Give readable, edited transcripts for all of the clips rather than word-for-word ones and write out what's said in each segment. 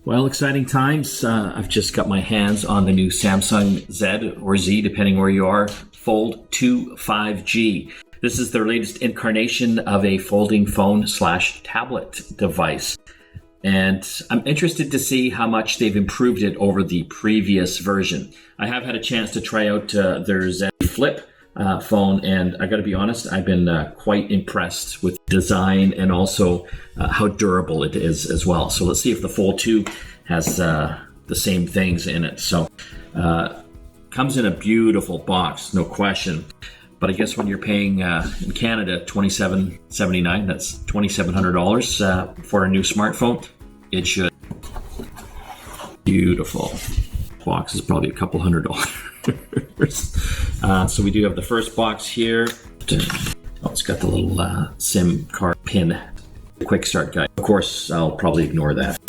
Well, exciting times. I've just got my hands on the new Samsung Z or Z, depending where you are, Fold2 5G. This is their latest incarnation of a folding phone / tablet device. And I'm interested to see how much they've improved it over the previous version. I have had a chance to try out their Z Flip phone, and I got to be honest, I've been quite impressed with design and also how durable it is as well. So let's see if the Fold 2 has the same things in it. So comes in a beautiful box, no question. But I guess when you're paying in Canada $27.79, that's $2,700 for a new smartphone, it should. Beautiful. Box is probably a couple $100. So we do have the first box here. Oh, it's got the little SIM card pin, quick start guide. Of course, I'll probably ignore that.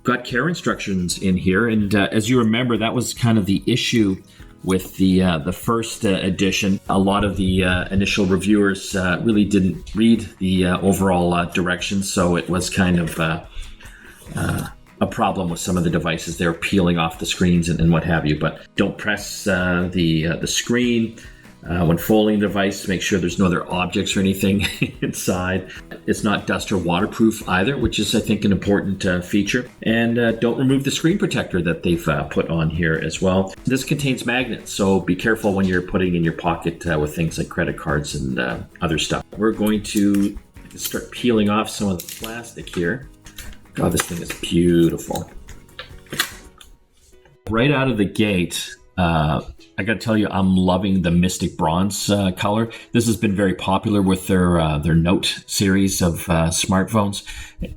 Got care instructions in here, and as you remember, that was kind of the issue with the first edition. A lot of the initial reviewers really didn't read the overall directions, so it was kind of a problem with some of the devices. They're peeling off the screens and what have you. But don't press the screen when folding the device. Make sure there's no other objects or anything inside. It's not dust or waterproof either, which is, I think, an important feature. And don't remove the screen protector that they've put on here as well. This contains magnets, so be careful when you're putting in your pocket with things like credit cards and other stuff. We're going to start peeling off some of the plastic here. God, this thing is beautiful. Right out of the gate, I got to tell you, I'm loving the Mystic Bronze color. This has been very popular with their Note series of smartphones.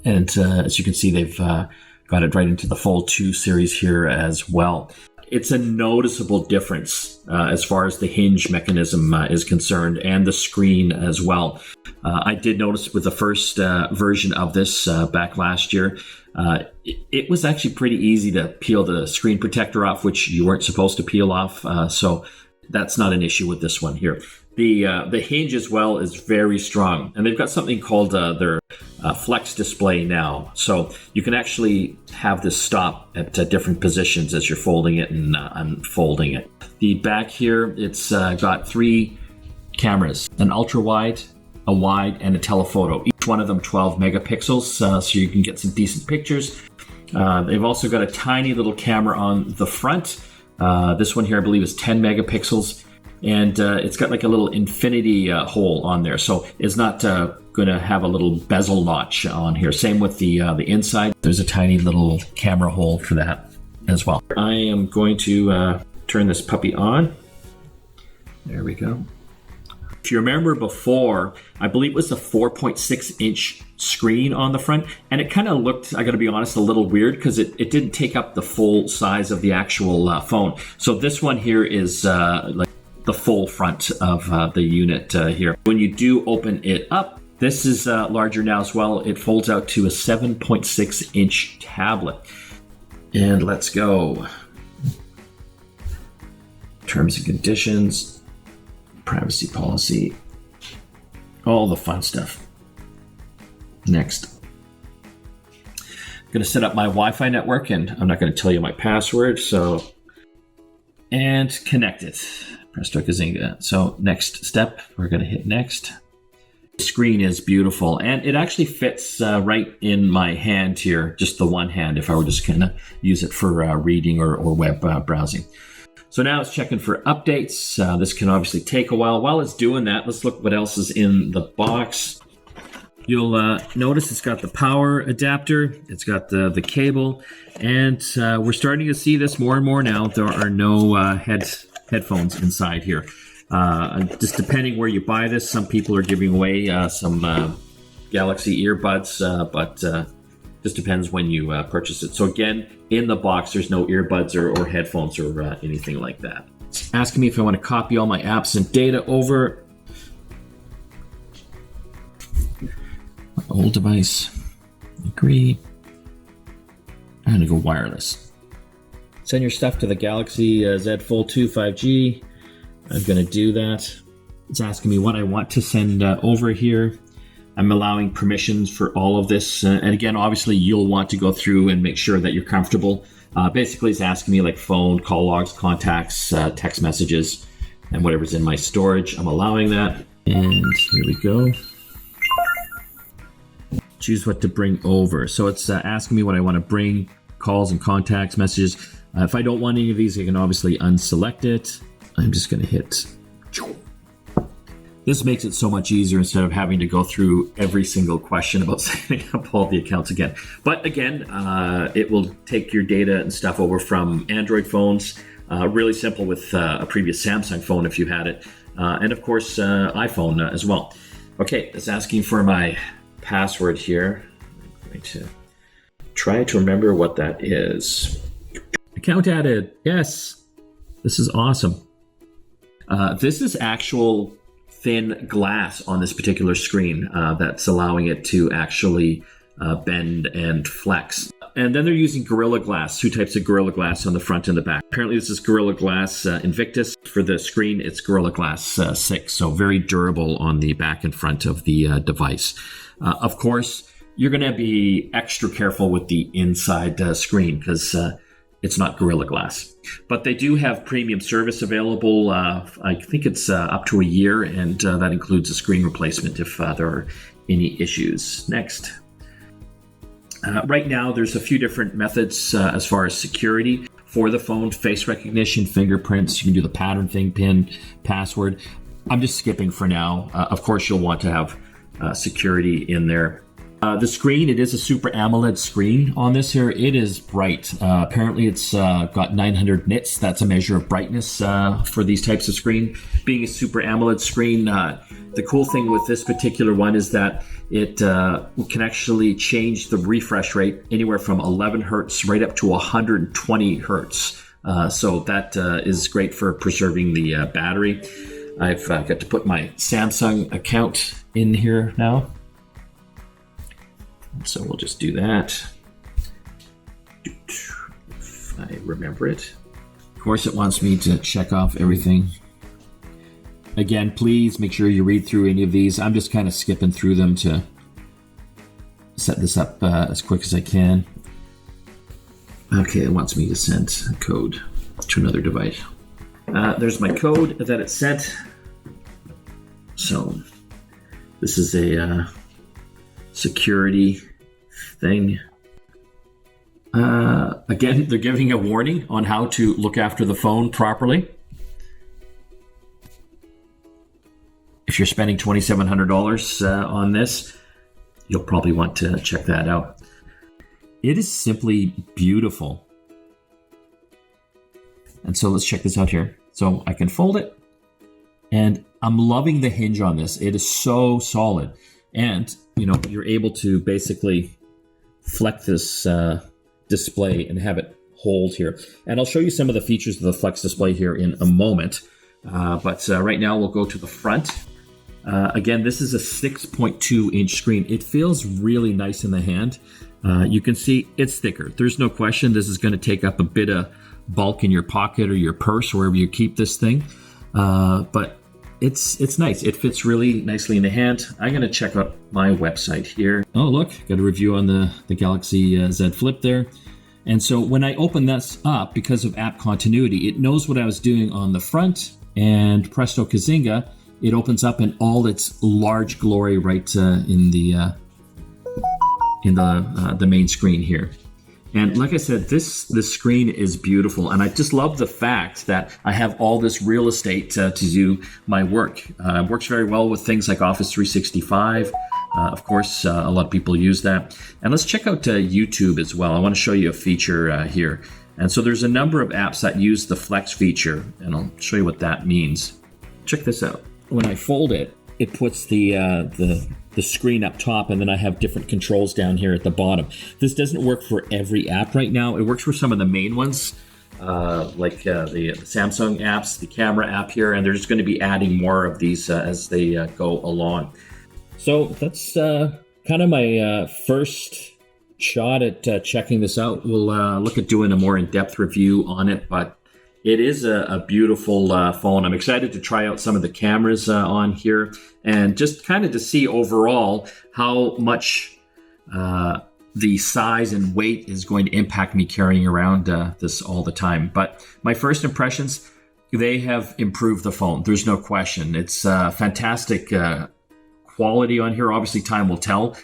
And as you can see, they've got it right into the Fold 2 series here as well. It's a noticeable difference as far as the hinge mechanism is concerned, and the screen as well. I did notice with the first version of this back last year, it was actually pretty easy to peel the screen protector off, which you weren't supposed to peel off. So that's not an issue with this one here. The hinge as well is very strong, and they've got something called their flex display now. So you can actually have this stop at different positions as you're folding it and unfolding it. The back here, it's got 3 cameras, an ultra wide, a wide, and a telephoto. Each one of them 12 megapixels, so you can get some decent pictures. They've also got a tiny little camera on the front. This one here, I believe, is 10 megapixels. And it's got like a little infinity hole on there. So it's not going to have a little bezel notch on here. Same with the inside. There's a tiny little camera hole for that as well. I am going to turn this puppy on. There we go. If you remember before, I believe it was a 4.6-inch screen on the front, and it kind of looked, I got to be honest, a little weird because it didn't take up the full size of the actual phone. So this one here is like the full front of the unit here. When you do open it up, this is larger now as well. It folds out to a 7.6-inch tablet. And let's go. Terms and conditions, privacy policy, all the fun stuff. Next. I'm going to set up my Wi-Fi network, and I'm not going to tell you my password, and connect it. Presto Kazinga. So next step, we're going to hit next. The screen is beautiful, and it actually fits right in my hand here, just the one hand, if I were just going to use it for reading or web browsing. So now it's checking for updates. This can obviously take a while. While it's doing that, let's look what else is in the box. You'll notice it's got the power adapter, it's got the cable, and we're starting to see this more and more now. There are no headphones inside here. Just depending where you buy this, some people are giving away some Galaxy earbuds, but just depends when you purchase it. So again, in the box, there's no earbuds or headphones or anything like that. It's asking me if I want to copy all my apps and data over. My old device. Agree. I'm going to go wireless. Send your stuff to the Galaxy Z Fold2 5G. I'm going to do that. It's asking me what I want to send over here. I'm allowing permissions for all of this. And again, obviously, you'll want to go through and make sure that you're comfortable. Basically, it's asking me like phone, call logs, contacts, text messages, and whatever's in my storage. I'm allowing that. And here we go. Choose what to bring over. So it's asking me what I want to bring, calls and contacts, messages. If I don't want any of these, I can obviously unselect it. I'm just going to hit. This makes it so much easier instead of having to go through every single question about setting up all the accounts again. But again, it will take your data and stuff over from Android phones. Really simple with a previous Samsung phone if you had it. And of course, iPhone as well. Okay, it's asking for my password here. I'm going to try to remember what that is. Account added. Yes, this is awesome. This is actual thin glass on this particular screen that's allowing it to actually bend and flex. And then they're using Gorilla Glass, 2 types of Gorilla Glass on the front and the back. Apparently this is Gorilla Glass Invictus. For the screen, it's Gorilla Glass 6, so very durable on the back and front of the device. Of course, you're going to be extra careful with the inside screen because it's not Gorilla Glass. But they do have premium service available. I think it's up to a year, and that includes a screen replacement if there are any issues. Next. Right now, there's a few different methods as far as security for the phone. Face recognition, fingerprints. You can do the pattern thing, PIN, password. I'm just skipping for now. Of course, you'll want to have security in there. The screen, it is a Super AMOLED screen on this here. It is bright. Apparently it's got 900 nits. That's a measure of brightness for these types of screen. Being a Super AMOLED screen, the cool thing with this particular one is that it can actually change the refresh rate anywhere from 11 hertz right up to 120 hertz. So that is great for preserving the battery. I've got to put my Samsung account in here now. So we'll just do that. If I remember it. Of course, it wants me to check off everything. Again, please make sure you read through any of these. I'm just kind of skipping through them to set this up as quick as I can. Okay, it wants me to send a code to another device. There's my code that it sent. So this is a security thing. Again, they're giving a warning on how to look after the phone properly. If you're spending $2,700 on this, you'll probably want to check that out. It is simply beautiful. And so let's check this out here. So I can fold it, and I'm loving the hinge on this. It is so solid. And, you know, you're able to basically flex this display and have it hold here. And I'll show you some of the features of the flex display here in a moment. But right now we'll go to the front. Again, this is a 6.2 inch screen. It feels really nice in the hand. You can see it's thicker. There's no question this is going to take up a bit of bulk in your pocket or your purse, wherever you keep this thing. But it's nice. It fits really nicely in the hand. I'm going to check out my website here. Oh, look, got a review on the Galaxy Z Flip there. And so when I open this up, because of app continuity, it knows what I was doing on the front, and presto kazinga, it opens up in all its large glory right in the main screen here. And like I said, this screen is beautiful, and I just love the fact that I have all this real estate to do my work. It works very well with things like Office 365. Of course, a lot of people use that. And let's check out YouTube as well. I want to show you a feature here. And so there's a number of apps that use the Flex feature, and I'll show you what that means. Check this out. When I fold it, it puts the screen up top, and then I have different controls down here at the bottom. This doesn't work for every app right now. It works for some of the main ones, like the Samsung apps, the camera app here, and they're just going to be adding more of these as they go along. So that's kind of my first shot at checking this out. We'll look at doing a more in-depth review on it, but It is a beautiful phone. I'm excited to try out some of the cameras on here and just kind of to see overall how much the size and weight is going to impact me carrying around this all the time. But my first impressions, they have improved the phone. There's no question. It's fantastic quality on here. Obviously, time will tell.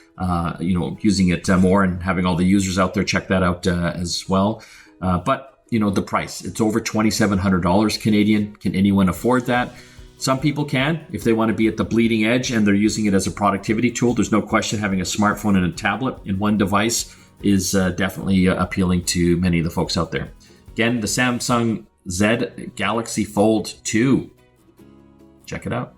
Using it more and having all the users out there check that out as well. But the price, it's over $2,700 Canadian. Can anyone afford that? Some people can, if they want to be at the bleeding edge and they're using it as a productivity tool. There's no question having a smartphone and a tablet in one device is definitely appealing to many of the folks out there. Again, the Samsung Z Galaxy Fold 2. Check it out.